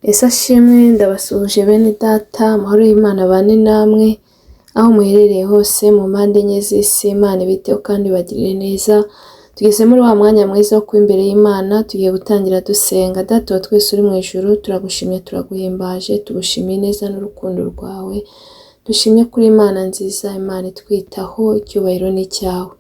Ese ashimwe ndabasuhuje bene data, amahoro y'Imana abane namwe aho muherereye hose mu mpande enye z'isi. Imana ibiteho kandi bagirire neza. Tugeze muri wa mwanya mwiza wo kuba imbere y'Imana, tugiye gutangira dusenga. Data wa twese uri mu ijuru, turagushimye, turaguhimbaje, tugushimiye neza n'urukundo rwawe. Dushimye kuri Imana nziza, Imana itwitaho, icyubahiro ni cyawe.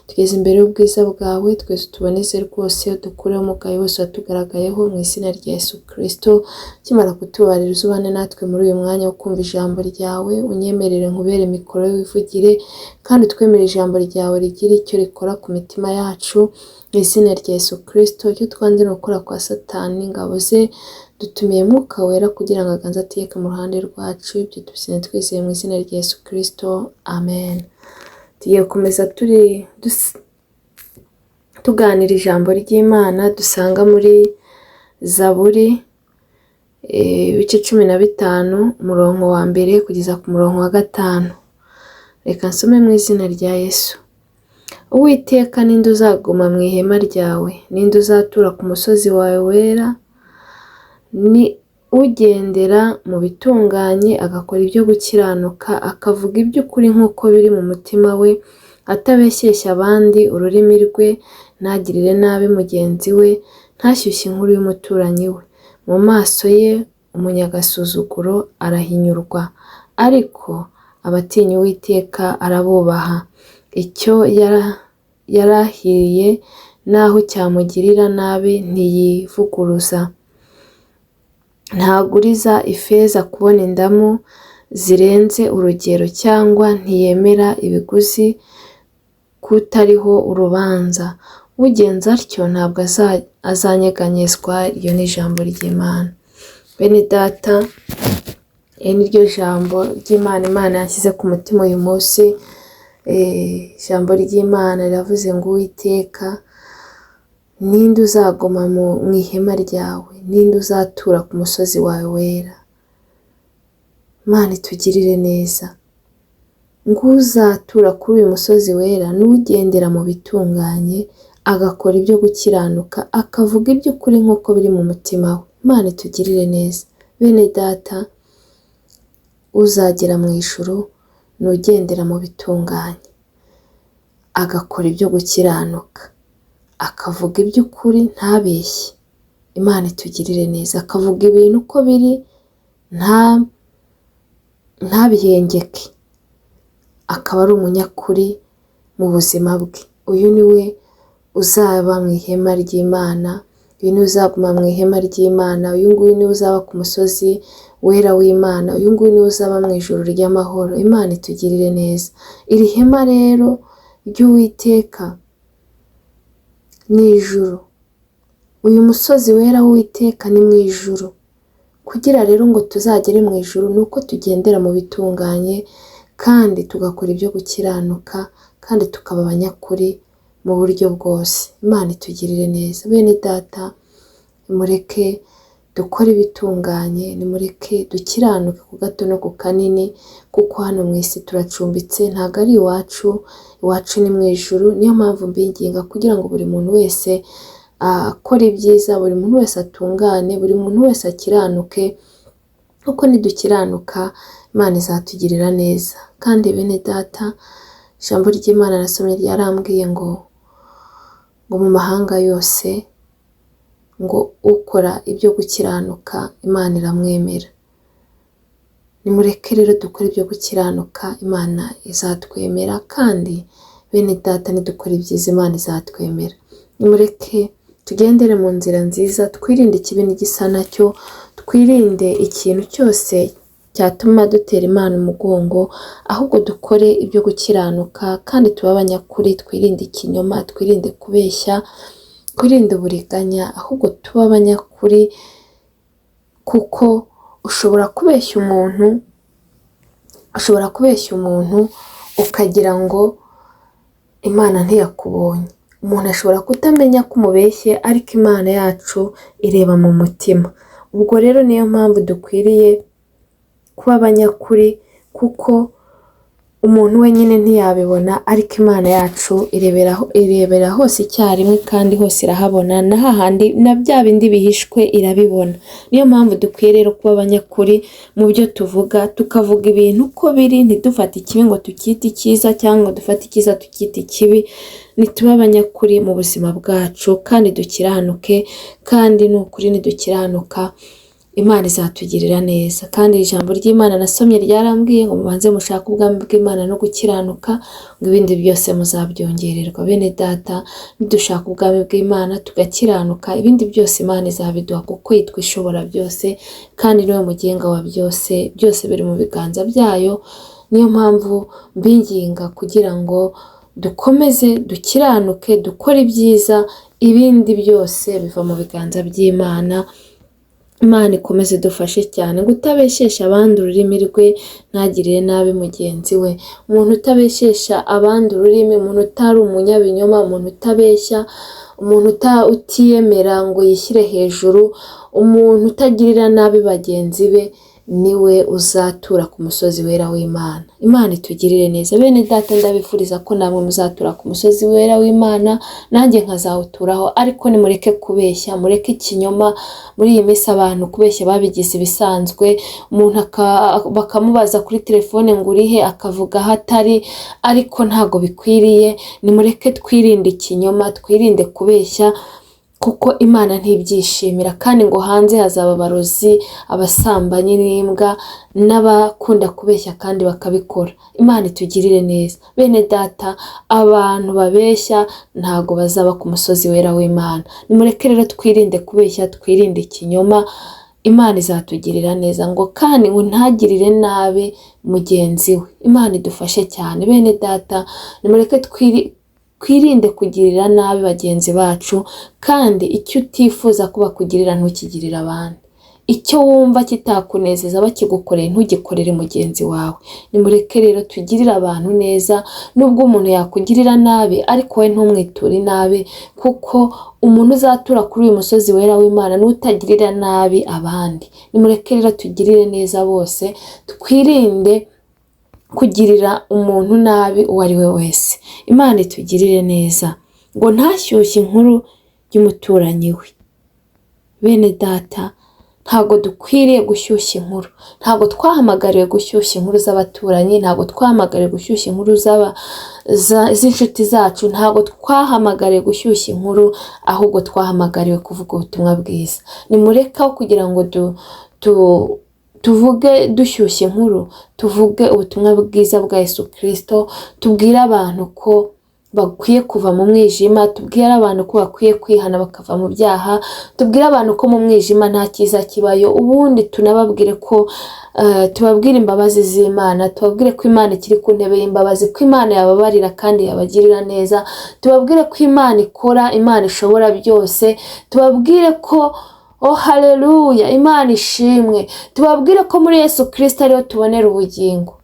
Tugeze imbere y'ubwiza bwawe, twese tuboneze rwose, udukureho umugayo wose watugaragayeho mu izina rya Yesu Kristo. Kimara kutubarira uzubane natwe muri uyu mwanya wo kumva ijambo ryawe, unyemerere nkubere mikoro wivugire, kandi twemere ijambo ryawe rigira icyo rikora ku mitima yacu mu izina rya Yesu Kristo. Icyo twanze no gukora kwa Satani ingabo ze, dutumiye Mwuka Wera kugira ngo aganze ategeke mu ruhande rwacu. Ibyo tubisenze twizeye mu izina rya Yesu Kristo, amen. Tugiye gukomeza tuganira ijambo ry'Imana dusanga muri Zaburi ibice 15 umurongo wa mbere kugeza ku murongo wa 5. Reka nsome mu izina rya Yesu. Uwiteka, ninde uzaguma mu ihema ryawe? Ninde uzatura ku musozi wawe wera? Ni ugendera mu bitunganye, agakora ibyo gukiranuka, akavuga iby'ukuri nk'uko biri mu mutima we, atabeshyeshya abandi ururimi rwe, ntagirire nabi mugenzi we, ntashyushye inkuru y'umuturanyi we. Mu maso ye umunyagasuzuguro arahinyurwa, ariko abatinya Uwiteka arabubaha. Icyo yarahiriye naho cyamugirira nabi ntiyivuguruza. Ntaguriza ifeza kubona indamu zirenze urugero, cyangwa ntiyemera ibiguzi kutariho urubanza. Ugenza atyo ntabwo azanyeganyezwa. Iryo ni ijambo ry'Imana. Bene data, ni ryo jambo ry'Imana Imana yashyize ku mutima uyu munsi. Ijambo ry'Imana riravuze ngo Uwiteka, ninde uzaguma mu ihema ryawe? Ninde uzatura ku musozi wawe wera? Imana itugirire neza. Ngo uzatura kuri uyu musozi wera n'ugendera mu bitunganye, agakora ibyo gukiranuka, akavuga iby'ukuri nk'uko biri mu mutima we. Imana itugirire neza. Bene data, uzagera mu ijuru n'ugendera mu bitunganye, agakora ibyo gukiranuka, akavuga iby'ukuri ntabeshye. Imana itugirire neza. Akavuga ibintu uko biri, ntabihengeke, akaba ari umunyakuri mu buzima bwe. Uyu ni we uzaba mu ihema ry'Imana, uyu ni we uzaguma mu ihema ry'Imana, uyu nguyu ni we uzaba ku musozi wera w'Imana, uyu nguyu ni we uzaba mu ijuru ry'amahoro. Imana itugirire neza. Iri hema rero ry'Uwiteka ni ijuru. Uyu musozi wera w'Uwiteka ni mu ijuru. Kugira rero ngo tuzagere mu ijuru, ni uko tugendera mu bitunganye, kandi tugakora ibyo gukiranuka, kandi tukaba abanyakuri mu buryo bwose. Imana itugirire neza. Bene data, nimureke dukore ibitunganye, nimureke dukiranuke ku gato no ku kanini, kuko hano mu isi turacumbitse, ntabwo ari iwacu. Iwacu ni mu ijuru. Niyo mpamvu mbinginga kugira ngo buri muntu wese akore ibyiza, buri muntu wese atungane, buri muntu wese akiranuke, kuko nidukiranuka Imana izatugirira neza. Kandi bene data, ijambo ry'Imana nasomye ryarambwiye ngo mu mahanga yose, ngo ukora ibyo gukiranuka Imana iramwemera. Nimureke rero dukore ibyo gukiranuka, Imana izatwemera, kandi bene data nidukora ibyiza Imana izatwemera. Nimureke tugendere mu nzira nziza, twirinde ikibi n'igisa nacyo, twirinde ikintu cyose cyatuma dutera Imana umugongo, ahubwo dukore ibyo gukiranuka, kandi tube abanyakuri. Twirinde ikinyoma, twirinde kubeshya, twirinde uburiganya, ahubwo tube abanyakuri, kuko ushobora kubeshya umuntu ukagira ngo Imana ntiyakubonye. Umuntu ashobora kutamenya ko umubeshye, ariko Imana yacu ireba mu mutima. Ubwo rero niyo mpamvu dukwiriye kuba abanyakuri, kuko umuntu wenyine ntiyabibona, ariko Imana yacu irebera hose icyarimwe kandi hose irahabona, na hahandi na bya bindi bihishwe irabibona. Niyo mpamvu dukwiye rero kuba abanyakuri mu byo tuvuga, tukavuga ibintu uko biri, ntidufate ikibi ngo tukite icyiza cyangwa ngo dufate icyiza tukite ikibi. Nituba abanyakuri mu buzima bwacu kandi dukiranuke, kandi ni ukuri nidukiranuka Imana izatugirira neza. Kandi ijambo ry'Imana nasomye ryarambwiye ngo mubanze mushake ubwami bw'Imana no gukiranuka, ngo ibindi byose muzabyongererwa. Bene data, nidushaka ubwami bw'Imana tugakiranuka, ibindi byose Imana izabiduha, kuko yitwa ishobora byose kandi niwe mugenga wa byose, byose biri mu biganza byayo. Niyo mpamvu mbinginga kugira ngo dukomeze dukiranuke, dukore ibyiza, ibindi byose biva mu biganza by'Imana. Imana ikomeze dufashe cyane, ngo utabeshesha abandi ururimi rwe ntagirire nabi mugenzi we. Umuntu utabeshesha abandi ururimi, umuntu utari umunyabinyoma, umuntu utabeshya, umuntu utiyemera ngo yishyire hejuru, umuntu utagirira nabi bagenzi be, niwe uzatura ku musozi wera w'Imana. Imana itugirire neza. Bene data, ndabifuriza ko namwe muzatura ku musozi wera w'Imana, nanjye nkazawuturaho. Ariko nimureke kubeshya, mureke ikinyoma. Muri iyi minsi abantu kubeshya babigize ibisanzwe, umuntu bakamubaza kuri telefone ngo urihe, akavuga aho atari, ariko ntago bikwiriye. Nimureke twirinde ikinyoma, twirinde kubeshya, kuko Imana ntibyishimira. Kandi ngo hanze hazaba abarozi, abasambanyi n'imbwa, n'abakunda kubeshya kandi bakabikora. Imana itugirire neza. Bene data, abantu babeshya ntago bazaba ku musozi wera w'Imana. Nimureke rero twirinde kubeshya, twirinde ikinyoma, Imana izatugirira neza. Ngo kandi ngo ntagirire nabi mugenzi we. Imana idufashe cyane. Bene data, nimureke twirinde kugirira nabi bagenzi bacu, kandi icyo utifuza ko bakugirira ntukigirire abandi. Icyo wumva kitakunezeza bakigukoreye ntugikorere mugenzi wawe. Nimureke rero tugirire abantu neza, nubwo umuntu yakugirira nabi, ariko we ntumwiture nabi, kuko umuntu uzatura kuri uyu musozi wera w'Imana n'utagirira nabi abandi. Nimureke rero tugirire neza bose, twirinde kugirira umuntu nabi uwo ari we wese. Imana itugirire neza. Ngo ntashyushye inkuru y'umuturanyi we. Bene data, ntago dukwiriye gushyushya inkuru. Ntago twahamagariwe gushyushya inkuru z'abaturanyi, ntago twahamagariwe gushyushya inkuru z'inshuti zacu, ntago twahamagariwe gushyushya inkuru, ahubwo twahamagariwe kuvuga ubutumwa bwiza. Nimureka kugira ngo tuvuge dushyushya inkuru, tuvuge ubutumwa bwiza bwa Yesu Kristo, tubwire abantu ko bakwiye kuva mu mwijima, tubwire abantu ko bakwiye kwihana bakava mu byaha, tubwire abantu ko mu mwijima nta cyiza kibayo. Ubundi tunababwire ko tubabwire imbabazi z'Imana, tubabwire ko Imana ikiri ku ntebe y'imbabazi, ko Imana yababarira kandi yabagirira neza, tubabwire ko Imana ikora, Imana ishobora byose, tubabwire ko haleluya, Imana ishimwe, tubabwire ko muri Yesu Kristo ariho tubonera ubugingo.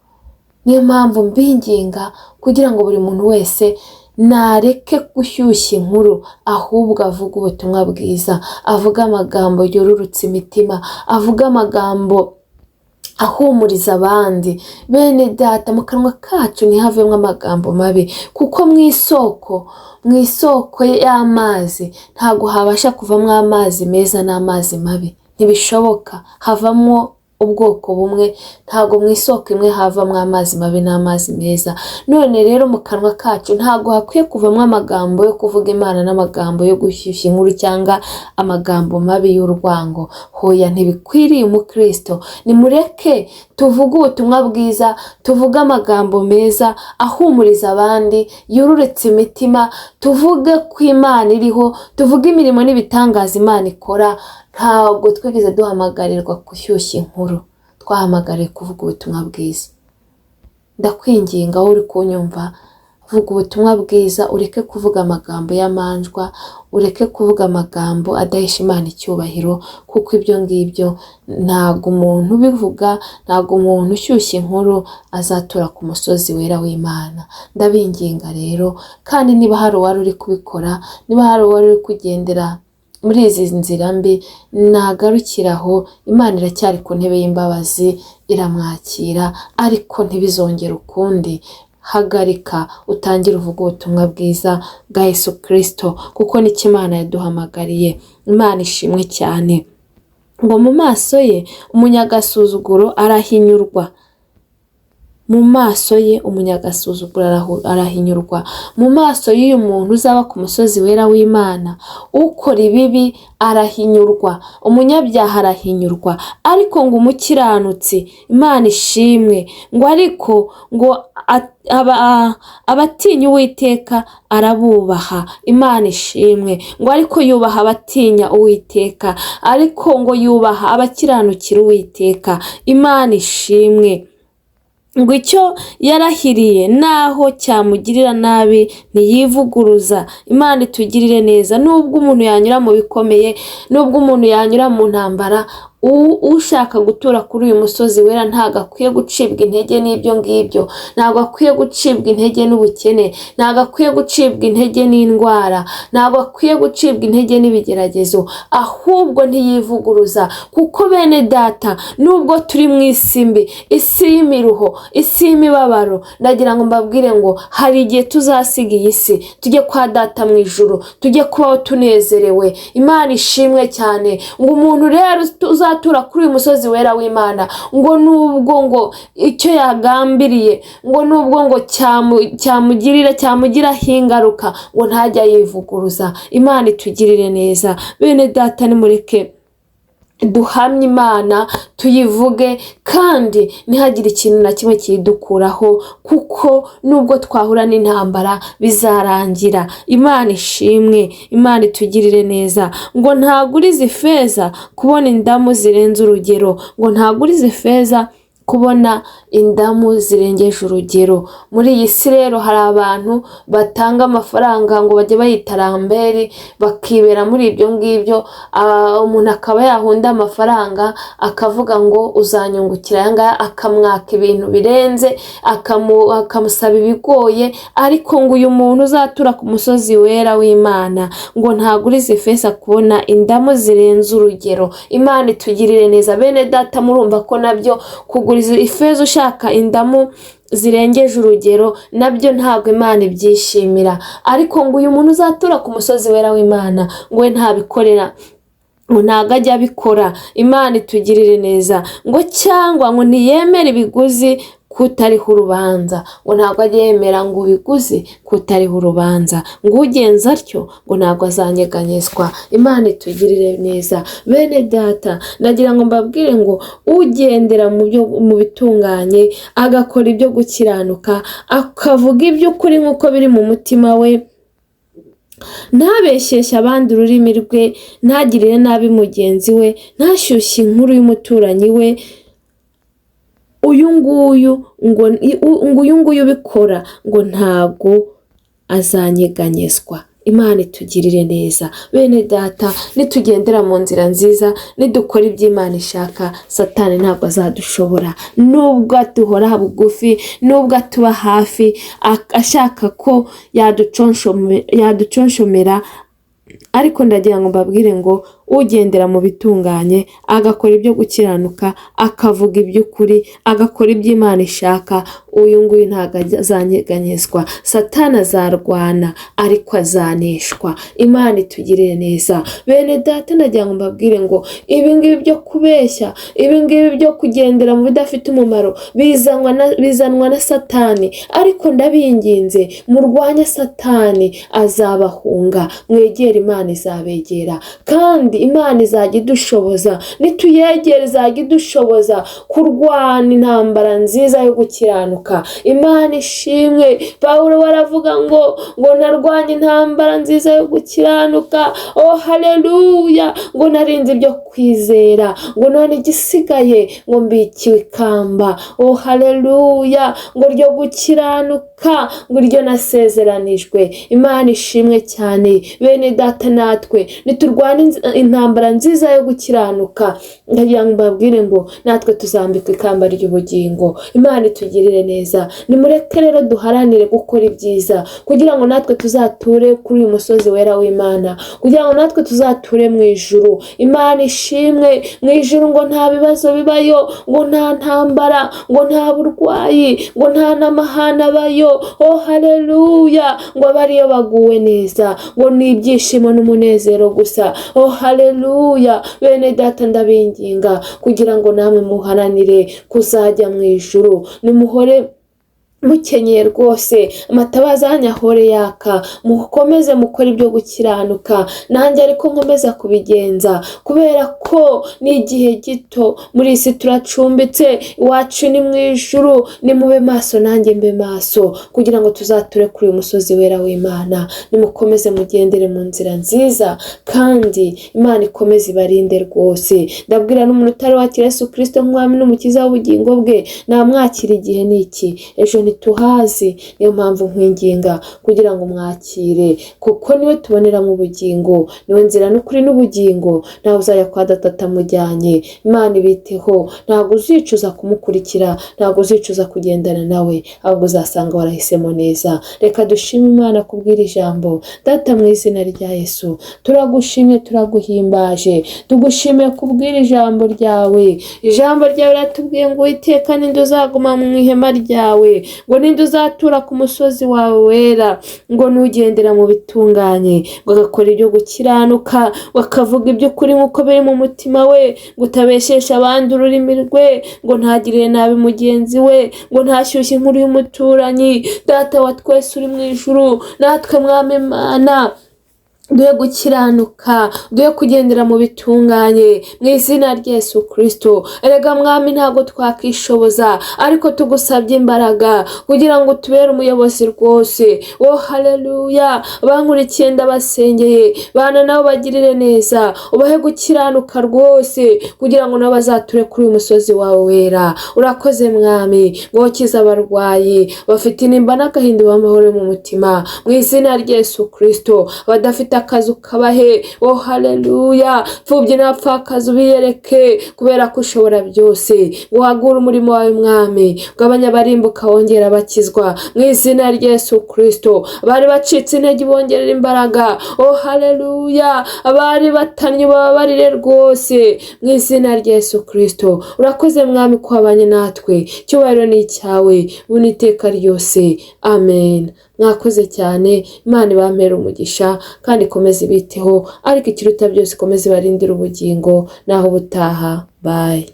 Niyo mpamvu mbinginga kugira ngo buri muntu wese nareke gushyushya inkuru, ahubwo avuga ubutumwa bwiza, avuga amagambo yorurutse imitima, avuga amagambo ahumuriza abandi. Bene data, mu kanwa kacu ntihavemo amagambo mabi, kuko mu isoko y'amazi ntago habasha kuvamo amazi meza n'amazi mabi. Ntibishoboka. Havamo ubwoko bumwe, ntago mu isoko imwe havamo amazi mabi n'amazi meza. None rero mu kanwa kacu ntago hakwiye kuvamo amagambo yo kuvuga Imana n'amagambo yo gushyushya inkuru cyangwa amagambo mabi y'urwango. Hoya, ntibikwiriye umukristo. Nimureke tuvuge ubutumwa bwiza, tuvuge amagambo meza ahumuriza abandi, yururetse imitima, tuvuge ko Imana iriho, tuvuge imirimo n'ibitangaza Imana ikora. Ntabwo twigeze duhamagarirwa gushyushya inkuru, twahamagariwe kuvuga ubutumwa bwiza. Ndakwinginga wowe uri kunyumva, vuga ubutumwa bwiza, ureke kuvuga amagambo y'amanjwa, ureke kuvuga amagambo adahesha Imana icyubahiro, kuko ibyo ngibyo ntago umuntu ubivuga, ntago umuntu ushyushya inkuru azatura ku musozi wera w'Imana. Ndabinginga rero, kandi niba hari uwari uri kubikora, niba hari uwari uri kugendera muri izi nzira mbi nagarukiraho. Imana iracyari ku ntebe y'imbabazi, iramwakira, ariko ntibizongere ukundi. Hagarika utangire uvuga ubutumwa bwiza bwa Yesu Kristo, kuko nicyo Imana yaduhamagariye. Imana ishimwe cyane. Ngo mu maso ye umunyagasuzuguro arahinyurwa. Mu maso ye umunyagasuzuguro arahinyurwa. Mu maso y'uyu muntu uzaba ku musozi wera w'Imana, ukora ibibi arahinyurwa, umunyabyaha arahinyurwa. Ariko ngo umukiranutsi, Imana ishimwe, ngo ariko ngo abatinya Uwiteka arabubaha. Imana ishimwe, ngo ariko yubaha abatinya Uwiteka, ariko ngo yubaha abakiranukira Uwiteka. Imana ishimwe. Ngo icyo yarahiriye naho cyamugirira nabi ntiyivuguruza. Imana itugirire neza. Nubwo umuntu yanyura mu bikomeye, nubwo umuntu yanyura mu ntambara, ushaka gutura kuri uyu musozi wera ntabwo akwiye gucibwa intege n'ibyo ngibyo, ntabwo akwiye gucibwa intege n'ubukene, ntabwo akwiye gucibwa intege n'indwara, ntabwo akwiye gucibwa intege n'ibigeragezo, ahubwo ntiyivuguruza. Kuko bene data, nubwo turi mu isi mbi, isi y'imiruho, isi y'imibabaro, ndagira ngo mbabwire ngo hari igihe tuzasiga iyi si tujye kwa Data mu ijuru, tujye kubaho tunezerewe. Imana ishimwe cyane. Ngo umuntu rero uzatura kuri uyu musozi wera w'Imana, ngo nubwo ngo icyo yagambiriye, ngo nubwo ngo cyamugiraho ingaruka, ngo ntajya yivuguruza. Imana itugirire neza. Bene data, nimureke duhamye Imana, tuyivuge, kandi ntihagire ikintu na kimwe kidukuraho, kuko nubwo twahura n'intambara bizarangira. Imana ishimwe. Imana itugirire neza. Ngo ntagurize ifeza kubona indamu zirenze urugero. Ngo ntagurize ifeza kubona indamu zirengeje urugero. Muri iyi si rero hari abantu batanga amafaranga ngo bajye bayita ramberi, bakibera muri ibyo ngibyo. Umuntu akaba yahunda amafaranga akavuga ngo uzanyungukira aya ngaya, akamwaka ibintu birenze, akamusaba ibigoye. Ariko ngo uyu muntu uzatura ku musozi wera w'Imana, ngo ntagurize ifeza kubona indamu zirenze urugero. Imana itugirire neza. Bene data, murumva ko nabyo kugura ifeza ushaka indamu zirengeje urugero nabyo ntabwo Imana ibyishimira. Ariko ngo uyu muntu uzatura ku musozi wera w'Imana, ngo we ntabikorera, ngo ntabwo ajya abikora. Imana itugirire neza. Ngo cyangwa ngo ntiyemere ibiguzi kutariho urubanza. Ngo ntabwo ajya yemera ngo ubiguzi kutariho urubanza. Ngo ugenza atyo ngo ntabwo azanyeganyezwa. Imana itugirire neza. Bene data, ndagira ngo mbabwire ngo ugendera mu bitunganye, agakora ibyo gukiranuka, akavuga iby'ukuri nk'uko biri mu mutima we, ntabeshyeshye abandi ururimi rwe, ntagirire nabi mugenzi we, ntashyushye inkuru y'umuturanyi we, uyu nguyu ubikora ngo ntabwo azanyeganyezwa. Imana itugirire neza. Bene data, nitugendera mu nzira nziza, nidukora ibyo Imana ishaka, Satani ntabwo azadushobora. Nubwo atuhora bugufi, nubwo atuba hafi, ashaka ko yaduconshomera, ariko ndagira ngo mbabwire ngo ugendera mu bitunganye, agakora ibyo gukiranuka, akavuga iby'ukuri, agakora ibyo Imana ishaka, uyu nguyu ntabwo azanyeganyezwa. Satani azarwana ariko azaneshwa. Imana itugirire neza. Bene data, ndagira ngo mbabwire ngo ibi ngibi byo kubeshya, ibi ngibi byo kugendera mu bidafite umumaro bizanwa na Satani. Ariko ndabinginze, murwanye Satani, azabahunga. Mwegere Imana, izabegera, kandi Imana izajya idushoboza. Nituyegere izajya idushoboza kurwana intambara nziza yo gukiranuka. Imana ishimwe. Pawulo waravuga ngo narwanye intambara nziza yo gukiranuka. Oh haleluya. Ngo narinze ibyo kwizera, ngo none igisigaye ngo mbikiwe ikamba. Oh haleluya. Ngo ryo gukiranuka, ngo ryo nasezeranijwe. Imana ishimwe cyane. Bene data, natwe niturwane intambara nziza yo gukiranuka, ndagira ngo mbabwire ngo natwe tuzambikwa ikamba ry'ubugingo. Imana itugirire neza. Nimureke rero duharanire gukora ibyiza kugira ngo natwe tuzature kuri uyu musozi wera w'Imana, kugira ngo natwe tuzature mu ijuru. Imana ishimwe, mu ijuru ngo nta bibazo bibayo, ngo nta ntambara, ngo nta burwayi, ngo nta n'amahane abayo. Oh haleluya, ngo abariyo baguwe neza, ngo ni ibyishimo n'umunezero gusa. Oh haleluya, bene data ndabinginga kugira ngo namwe muharanire kuzajya mu ijuru. Nimuhore mukenyeye rwose, amatabaza yanyu ahore yaka, mukomeze mukora ibyo gukiranuka, nanjye ariko nkomeza kubigenza, kubera ko ni igihe gito, muri isi turacumbitse, iwacu ni mu ijuru. Nimube maso nanjye mbe maso, kugira ngo tuzature kuri uyu musozi wera w'Imana. Nimukomeze mugendere mu nzira nziza, kandi Imana ikomeze ibarinde rwose. Ndabwira n'umuntu utari wakira Yesu Kristo nk'umwami n'umukiza w'ubugingo bwe, namwakira igihe niki, ejo ntituhazi. Niyo mpamvu nkwinginga kugira ngo mwakire, kuko niwe tuboneramo ubugingo, niwe nzira n'ukuri n'ubugingo. Ntawe uzajya kwa Data atamujyanye. Imana ibiteho, ntabwo uzicuza kumukurikira, ntabwo uzicuza kugendana nawe, ahubwo uzasanga warahisemo neza. Reka dushime Imana kubwira ijambo. Data, mu izina rya Yesu turagushimye, turaguhimbaje, tugushimiye kubwira ijambo ryawe. Ijambo ryawe ratubwiye ngo Uwiteka ninde uzaguma mu ihema ryawe, ngo ninde uzatura ku musozi wawe wera, ngo nugendera mu bitunganye, ngo agakora ibyo gukiranuka, bakavuga iby'ukuri nk'uko biri mu mutima we, ngo utabeshesha abandi ururimi rwe, ngo ntagirire nabi mugenzi we, ngo ntashyushye inkuru y'umuturanyi. Data wa twese uri mu ijuru, natwe Mwami Imana duhe gukiranuka, duhe kugendera mu bitunganye, mu izina rya Yesu Kristo. Erega Mwami, ntabwo twakishoboza, ariko tugusabye imbaraga kugira ngo tubere umuyobozi rwose. Oh haleluya, bankurikiye ndabasengeye, bana nabo bagirire neza, ubahe gukiranuka rwose, kugira ngo nabo bazature kuri uyu musozi wawe wera. Urakoze Mwami, ngo ukize abarwayi bafite intimba n'agahinda, bamahoro mu mutima, mu izina rya Yesu Kristo. Badafite akazi ukabahe. Oh haleluya, pfubyi n'abapfakazi ubiyereke, kubera ko ushobora byose. Wagura umurimo wawe Mwami, ugabanya abarimbuka wongera abakizwa, mu izina rya Yesu Kristo. Abari bacitse intege bongerera imbaraga. Oh haleluya, abari batannye bababarire rwose, mu izina rya Yesu Kristo. Urakoze Mwami ko wabanye natwe, icyubahiro ni icyawe ubu n'iteka ryose. Amen. Mwakoze cyane, Imana ibampere umugisha kandi ikomeze ibiteho, ariko ikiruta byose ikomeze ibarindire ubugingo. Naho ubutaha, bye.